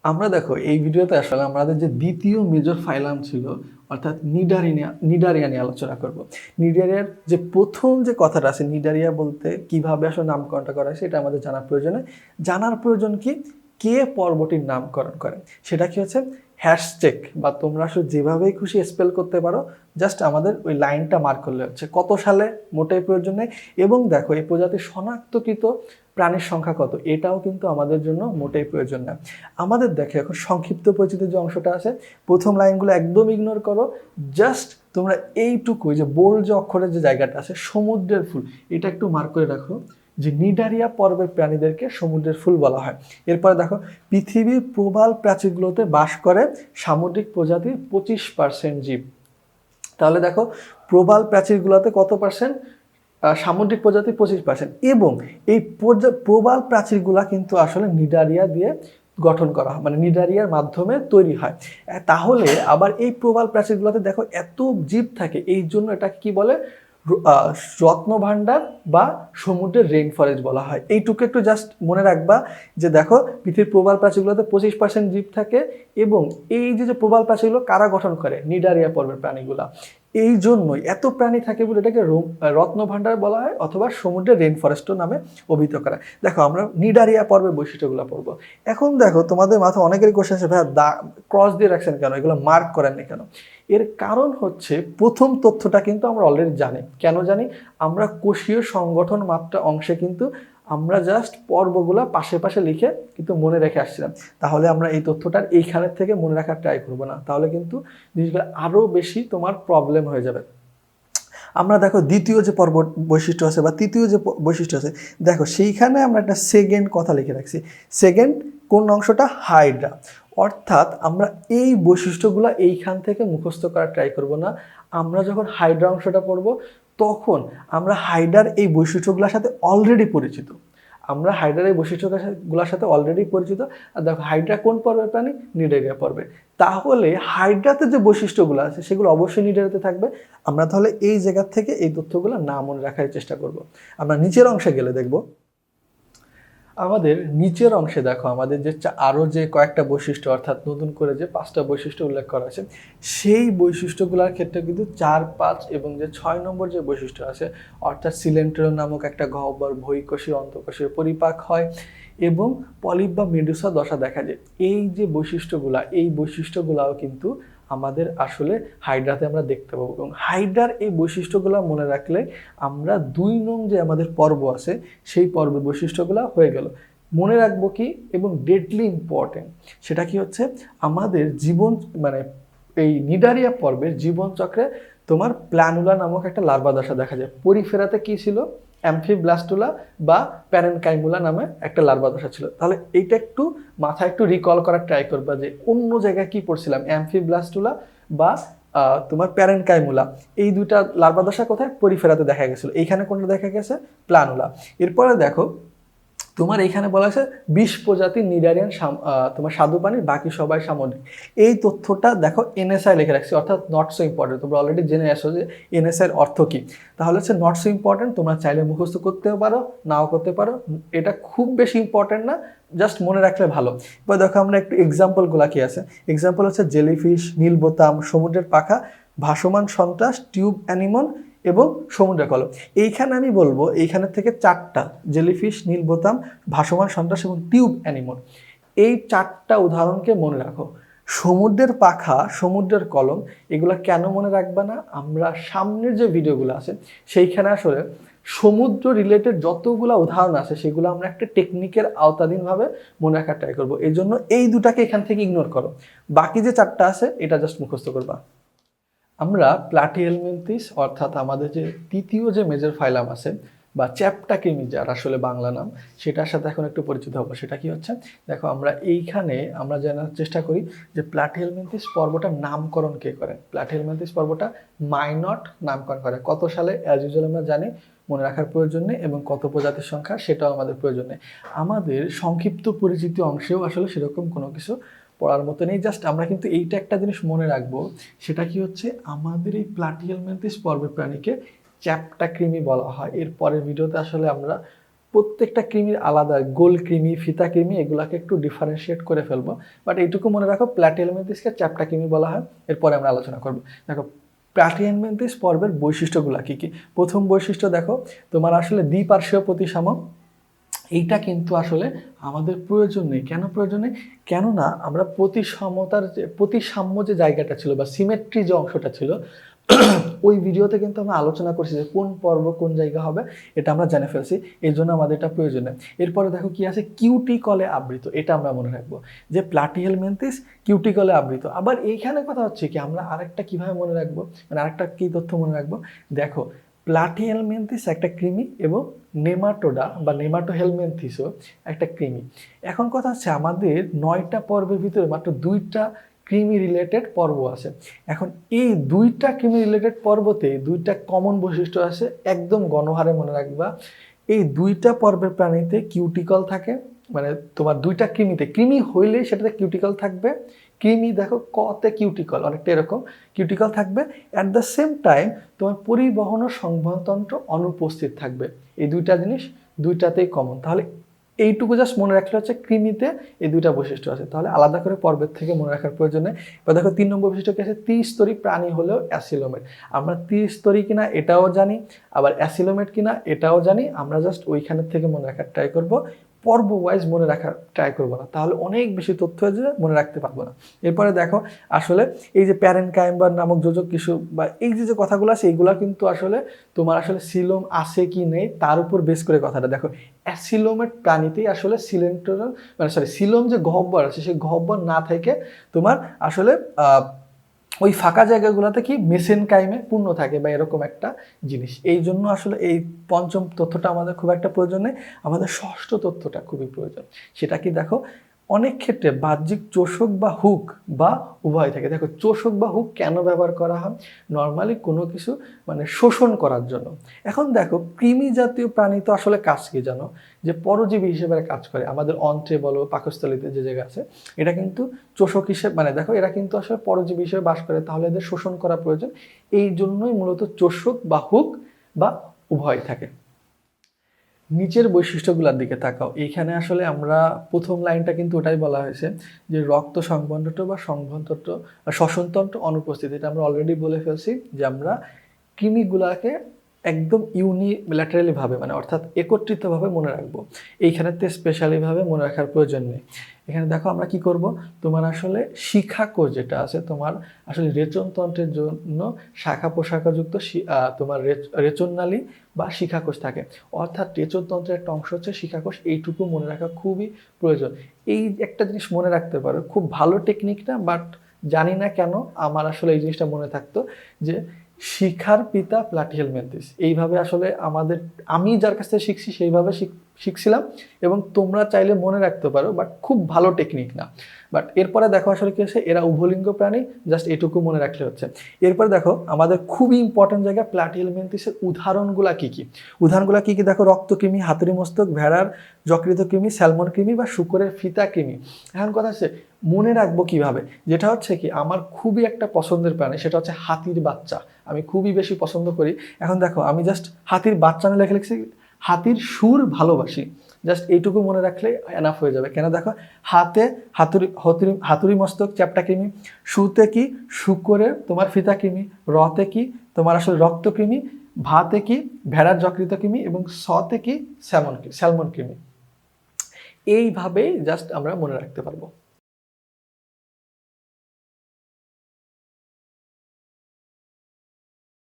আমরা দেখো এই ভিডিওতে আসলে আমাদের যে দ্বিতীয় মেজর ফাইলাম ছিল অর্থাৎ নিডারিয়া নিয়ে আলোচনা করব। নিডারিয়ার যে প্রথম যে কথাটা আছে, নিডারিয়া বলতে কিভাবে আসলে নামকরণটা করা হয় সেটা আমাদের জানার প্রয়োজন কি, কে পর্বটির নামকরণ করেন সেটা কি হচ্ছে হ্যাশট্যাগ, বা তোমরা আসলে যেভাবেই খুশি স্পেল করতে পারো, জাস্ট আমাদের ওই লাইনটা মার্ক করলে হচ্ছে। কত সালে মোটেই প্রয়োজন নেই, এবং দেখো এই প্রজাতির শনাক্তকৃত প্রাণীর সংখ্যা কত এটাও কিন্তু আমাদের জন্য মোটেই প্রয়োজন না। আমাদের দেখো এখন সংক্ষিপ্ত পরিচিত যে অংশটা আছে, প্রথম লাইনগুলো একদম ইগনোর করো, জাস্ট তোমরা এইটুকু যে বোল্ড যে অক্ষরের যে জায়গাটা আছে সমুদ্রের ফুল, এটা একটু মার্ক করে রাখো যে নিডারিয়া পর্বের প্রাণীদেরকে সমুদ্রের ফুল বলা হয়। এরপরে দেখো পৃথিবীর প্রবাল প্রাচীরগুলোতে বাস করে সামুদ্রিক প্রজাতির 25% জীব। তাহলে দেখো প্রবাল প্রাচীরগুলোতে কত পার্সেন্ট সামুদ্রিক প্রজাতি 25%, এবং এই প্রবাল প্রাচীরগুলা কিন্তু আসলে নিডারিয়া দিয়ে গঠন করা হয়, মানে নিডারিয়ার মাধ্যমে তৈরি হয়। তাহলে আবার এই প্রবাল প্রাচীরগুলোতে দেখো এত জীব থাকে, এই জন্য এটাকে কি বলে, রত্নভাণ্ডার বা সমুদ্রের রেইন ফরেস্ট বলা হয়। এইটুকু একটু জাস্ট মনে রাখবা যে দেখো পৃথিবীর প্রবাল প্রাচীরগুলোতে 25% জীব থাকে, এবং এই যে প্রবাল প্রাচীরগুলো কারা গঠন করে, নিডারিয়া পর্বের প্রাণীগুলা। এই জন্যই এত প্রাণী থাকে বলে এটাকে রত্নভাণ্ডার বলা হয়, অথবা সমুদ্রের রেইন ফরেস্ট নামে অভিহিত করা। দেখো আমরা নিডারিয়া পর্বের বৈশিষ্ট্যগুলো পড়বো। এখন দেখো তোমাদের মাথায় অনেকেরই কোশ্চেন আছে, ভাই ক্রস দিয়ে রাখছেন কেন, এগুলো মার্ক করেননি কেন? এর কারণ হচ্ছে প্রথম তথ্যটা কিন্তু আমরা অলরেডি জানি। কেন জানি? আমরা কোষীয় সংগঠন মাত্রা অংশে কিন্তু আমরা জাস্ট পর্বগুলা পাশে পাশে লিখে কিন্তু মনে রেখে আসছিলাম। তাহলে আমরা এই তথ্যটার এইখানের থেকে মনে রাখার ট্রাই করবো না, তাহলে কিন্তু জিনিসগুলো আরও বেশি তোমার প্রবলেম হয়ে যাবে। আমরা দেখো দ্বিতীয় যে পর্ব বৈশিষ্ট্য আছে বা তৃতীয় যে বৈশিষ্ট্য আছে, দেখো সেইখানে আমরা একটা সেকেন্ড কথা লিখে রাখছি। সেকেন্ড কোন অংশটা? হাইড্রা। অর্থাৎ আমরা এই বৈশিষ্ট্যগুলো এইখান থেকে মুখস্থ করার ট্রাই করব না। আমরা যখন হাইড্রা অংশটা পড়ব তখন আমরা হাইড্রার এই বৈশিষ্ট্যগুলোর সাথে অলরেডি পরিচিত। আমরা হাইড্রার এই বৈশিষ্ট্যগুলোর সাথে অলরেডি পরিচিত। আর দেখো হাইড্রা কোন পর্বের প্রাণী? নিডারিয়া পর্বে। তাহলে হাইড্রাতে যে বৈশিষ্ট্যগুলো আছে সেগুলো অবশ্যই নিডারিয়াতে থাকবে। আমরা তাহলে এই জায়গা থেকে এই তথ্যগুলো না মনে রাখার চেষ্টা করব। আমরা নিচের অংশে গেলে দেখব, আমাদের নিচের অংশে দেখো আমাদের যে আরও যে কয়েকটা বৈশিষ্ট্য, অর্থাৎ নতুন করে যে 5টা বৈশিষ্ট্য উল্লেখ করা আছে, সেই বৈশিষ্ট্যগুলোর ক্ষেত্রে কিন্তু 4, 5 এবং যে 6 নম্বর যে বৈশিষ্ট্য আছে, অর্থাৎ সিলেন্ট্রো নামক একটা গহ্বর বহিঃকোষীয় অন্তঃকোষীয় পরিপাক হয় এবং পলিপ বা মেডুসা দশা দেখা যায়। এই যে বৈশিষ্ট্যগুলা, এই বৈশিষ্ট্যগুলাও কিন্তু আমাদের আসলে হাইড্রাতে আমরা দেখতে পাবো, এবং হাইড্রার এই বৈশিষ্ট্যগুলো মনে রাখলে আমরা 2 নং যে আমাদের পর্ব আছে সেই পর্বের বৈশিষ্ট্যগুলো হয়ে গেল। মনে রাখবো কি, এবং ডেডলি ইম্পর্টেন্ট, সেটা কি হচ্ছে আমাদের জীবন, মানে এই নিডারিয়া পর্বের জীবনচক্রে তোমার প্ল্যানুলা নামক একটা লার্ভা দশা দেখা যায়। পরিফেরাতে কি ছিল? অ্যামফিব্লাস্টুলা বা প্যারেনকাইমুলা নামে একটা লার্ভা দশা ছিল। তাহলে এইটা একটু মাথায় একটু রিকল করার ট্রাই করবা যে অন্য জায়গায় কি পড়ছিলাম, অ্যামফিব্লাস্টুলা বা তোমার প্যারেনকাইমুলা, এই দুইটা লার্ভা দশা কোথায়? পরিফেরাতে দেখা গেছিল। এইখানে কোনটা দেখা গেছে? প্ল্যানুলা। এরপরে দেখো তোমার এইখানে বলা আছে 20 প্রজাতির নিডারিয়ান তোমার স্বাদু পানির, বাকি সবাই সামুদ্রিক। এই তথ্যটা দেখো এনএসআই লিখে রাখছি, অর্থাৎ নট সো ইম্পর্টেন্ট। তোমরা অলরেডি জেনে আসো যে এনএসআই এর অর্থ কি। তাহলে হচ্ছে নট সো ইম্পর্টেন্ট, তোমরা চাইলে মুখস্থ করতেও পারো, নাও করতে পারো, এটা খুব বেশি ইম্পর্টেন্ট না, জাস্ট মনে রাখলে ভালো। এবার দেখো আমরা একটু এক্সাম্পলগুলো কি আছে। এক্সাম্পল হচ্ছে জেলিফিশ, নীলবোতাম, সমুদ্রের পাখা, ভাসমান সন্ত্রাস, টিউব অ্যানিমন এবং সমুদ্রের কলম। এইখানে আমি বলবো এইখানের থেকে 4টা, জেলিফিশ, নীলবোতাম, ভাসমান সন্ত্রাস এবং টিউব অ্যানিমন, এই 4টা উদাহরণকে মনে রাখো। সমুদ্রের পাখা, সমুদ্রের কলম, এগুলো কেন মনে রাখবে না? আমরা সামনের যে ভিডিওগুলো আছে সেইখানে আসলে সমুদ্র রিলেটেড যতগুলো উদাহরণ আছে সেগুলো আমরা একটা টেকনিকের আওতাধীনভাবে মনে রাখার ট্রাই করবো। এই জন্য এই দুটাকে এখান থেকে ইগনোর করো, বাকি যে 4টা আছে এটা জাস্ট মুখস্থ করবা। আমরা প্লাটিহেলমিনথিস অর্থাৎ আমাদের যে তৃতীয় যে মেজর ফাইলাম আছে বা চ্যাপ্টাকিমি, যার আসলে বাংলা নাম, সেটার সাথে এখন একটু পরিচিত হবো। সেটা কি হচ্ছে, দেখো আমরা এইখানে আমরা জানার চেষ্টা করি যে প্লাটিহেলমিনথিস পর্বটার নামকরণ কে করেন। প্লাটিহেলমিনথিস পর্বটা মাইনট নামকরণ করে। কত সালে? অ্যাজ ইউজুয়াল আমরা জানি, মনে রাখার প্রয়োজন নেই, এবং কত প্রজাতির সংখ্যা সেটাও আমাদের প্রয়োজন নেই। আমাদের সংক্ষিপ্ত পরিচিতি অংশেও আসলে সেরকম কোনো কিছু পড়ার মতো নেই। জাস্ট আমরা কিন্তু এইটা একটা জিনিস মনে রাখবো, সেটা কি হচ্ছে আমাদের এই প্লাটিহেলমিনথিস পর্বের প্রাণীকে চ্যাপ্টাক্রিমি বলা হয়। এর পরের ভিডিওতে আসলে আমরা প্রত্যেকটা কৃমির আলাদা গোল কৃমি, ফিতা কৃমি, এগুলাকে একটু ডিফারেন্সিয়েট করে ফেলবো। বাট এইটুকু মনে রাখো, প্ল্যাটিহেলমিনথিসকে চ্যাপ্টা কৃমি বলা হয়। এরপরে আমরা আলোচনা করবো। দেখো প্ল্যাটিহেলমিনথিস পর্বের বৈশিষ্ট্যগুলো কী কী। প্রথম বৈশিষ্ট্য দেখো, তোমার আসলে দ্বিপার্শ্বীয় প্রতিসাম্য। এইটা কিন্তু আসলে আমাদের প্রয়োজন নেই। কেন প্রয়োজন নেই? কেননা আমরা প্রতিসাম্য যে জায়গাটা ছিল বা সিমেট্রি যে অংশটা ছিল ওই ভিডিওতে কিন্তু আমরা আলোচনা করছি যে কোন পর্ব কোন জায়গা হবে, এটা আমরা জেনে ফেলছি, এই জন্য আমাদের এটা প্রয়োজন নেই। এরপরে দেখো কি আছে, কিউটিকলে আবৃত, এটা আমরা মনে রাখবো যে প্ল্যাটিহেলমিনথিস কিউটিকলে আবৃত। আবার এইখানে কথা হচ্ছে কি, আমরা আরেকটা কিভাবে মনে রাখবো, মানে আরেকটা কি তথ্য মনে রাখবো, দেখো প্ল্যাটিহেলমিনথিস একটা কৃমি এবং নেমাটোডা বা নেমাটোহেলমিনথিসও একটা কৃমি। এখন কথা হচ্ছে আমাদের 9টা পর্বের ভিতরে মাত্র 2টা কৃমি রিলেটেড পর্ব আছে। এখন এই 2টা কৃমি রিলেটেড পর্বতে 2টা কমন বৈশিষ্ট্য আছে, একদম গণহারে মনে রাখবা। এই 2টা পর্বের প্রাণীতে কিউটিকল থাকে, মানে তোমার 2টা কৃমিতে, কৃমি হইলেই সেটাতে কিউটিকল থাকবে। কৃমি দেখো কতে কিউটিকল, অনেকটা এরকম কিউটিকল থাকবে। অ্যাট দ্য সেম টাইম তোমার পরিবহন ও সংবহনতন্ত্র অনুপস্থিত থাকবে। এই 2টা জিনিস 2টাতেই কমন। তাহলে এইটুকু জাস্ট মনে রাখলে হচ্ছে কৃমিতে এই 2টা বৈশিষ্ট্য আছে, তাহলে আলাদা করে পর্বের থেকে মনে রাখার প্রয়োজন নেই। এবার দেখো 3 নম্বর বৈশিষ্ট্য কি আছে, ত্রিস্তরী প্রাণী হলেও অ্যাসিলোমেট। আমরা ত্রিস্তরী কিনা এটাও জানি, আবার অ্যাসিলোমেট কিনা এটাও জানি। আমরা জাস্ট ওইখানের থেকে মনে রাখার ট্রাই করব, পর্ব ওয়াইজ মনে রাখার ট্রাই করবো না, তাহলে অনেক বেশি তথ্য হয়ে মনে রাখতে পারবো না। এরপরে দেখো আসলে এই যে প্যারেনকাইম্বার নামক যোজক কিছু বা এই যে কথাগুলো আছে, এইগুলা কিন্তু আসলে তোমার আসলে সিলোম আছে কি নেই তার উপর বেস করে কথাটা। দেখো অ্যাসিলোমেট প্রাণীতেই আসলে সিলেন্টোরাল সিলোম যে গহ্বর আছে, সেই গহ্বর না থেকে তোমার আসলে ওই ফাঁকা জায়গাগুলোতে কি মেসেনকাইমে পূর্ণ থাকে বা এরকম একটা জিনিস। এই জন্য আসলে এই পঞ্চম তথ্যটা আমাদের খুব একটা প্রয়োজন নেই, আমাদের ষষ্ঠ তথ্যটা খুবই প্রয়োজন। সেটা কি দেখো, অনেক ক্ষেত্রে বাহ্যিক চোষক বা হুক বা উভয় থাকে। দেখো চোষক বা হুক কেন ব্যবহার করা হয়? নর্মালি কোনো কিছু মানে শোষণ করার জন্য। এখন দেখো কৃমি জাতীয় প্রাণী তো আসলে কাজ কি জানো, যে পরজীবী হিসেবে কাজ করে। আমাদের অন্ত্রে বলো, পাকস্থলীতে যে জায়গা আছে, এটা কিন্তু চোষক হিসেবে, মানে দেখো এরা কিন্তু আসলে পরজীবী হিসেবে বাস করে, তাহলে এদের শোষণ করা প্রয়োজন। এই জন্যই মূলত চোষক বা হুক বা উভয় থাকে। নিচের বৈশিষ্ট্যগুলোর দিকে তাকাও। এইখানে আসলে আমরা প্রথম লাইনটা কিন্তু ওটাই বলা হয়েছে যে রক্ত সংবহনতন্ত্র বা সংবহনতন্ত্র বা শ্বসনতন্ত্র অনুপস্থিত। এটা আমরা অলরেডি বলে ফেলছি যে আমরা কৃমিগুলাকে একদম ইউনিল্যাটারালি ভাবে, মানে অর্থাৎ একত্রিতভাবে মনে রাখবো। এইখানেতে স্পেশালিভাবে মনে রাখার প্রয়োজন নেই। এখানে দেখো আমরা কি করব, তোমার আসলে শিখাকোষ যেটা আছে, তোমার আসলে রেচনতন্ত্রের জন্য শাখা প্রশাখাযুক্ত তোমার রেচননালী বা শিখাকোষ থাকে। অর্থাৎ রেচনতন্ত্রের একটা অংশ হচ্ছে শিখাকোষ। এইটুকু মনে রাখা খুবই প্রয়োজন। এই একটা জিনিস মনে রাখতে পারো, খুব ভালো টেকনিক না, বাট জানি না কেন আমার আসলে এই জিনিসটা মনে থাকতো যে শিখার পিতা প্ল্যাটিহেলমিনথিস। এইভাবে আসলে আমি যার কাছ থেকে শিখছি সেইভাবে শিখছিলাম, এবং তোমরা চাইলে মনে রাখতে পারো, বাট খুব ভালো টেকনিক না। বাট এরপরে দেখো আসলে কি হচ্ছে, এরা উভলিঙ্গ প্রাণী, জাস্ট এটুকু মনে রাখলে হচ্ছে। এরপরে দেখো আমাদের খুবই ইম্পর্টেন্ট জায়গা, প্ল্যাটিহেলমিনথিসের উদাহরণগুলা কি কি। উদাহরণগুলা কি কি দেখো, রক্তকৃমি, হাতুড়ি মস্তক, ভেড়ার যকৃত কৃমি, স্যালমন কৃমি বা শুকরের ফিতা কৃমি। এখন কথা হচ্ছে মনে রাখবো কিভাবে, যেটা হচ্ছে কি আমার খুবই একটা পছন্দের প্রাণী, সেটা হচ্ছে হাতির বাচ্চা। আমি খুবই বেশি পছন্দ করি। এখন দেখো আমি জাস্ট হাতির বাচ্চা না লেখে লিখছি হাতির সুর ভালোবাসি, জাস্ট এইটুকু মনে রাখলে এনাফ হয়ে যাবে। কেন দেখো, হাতে হাতুড়ি মস্তক চ্যাপ্টা কৃমি, সুতে কি শুকরের তোমার ফিতা কৃমি, রতে কি তোমার আসলে রক্ত কৃমি, ভাতে কি ভেড়ার যকৃত কৃমি, এবং সতে কি স্যালমন কৃমি। এইভাবেই জাস্ট আমরা মনে রাখতে পারবো।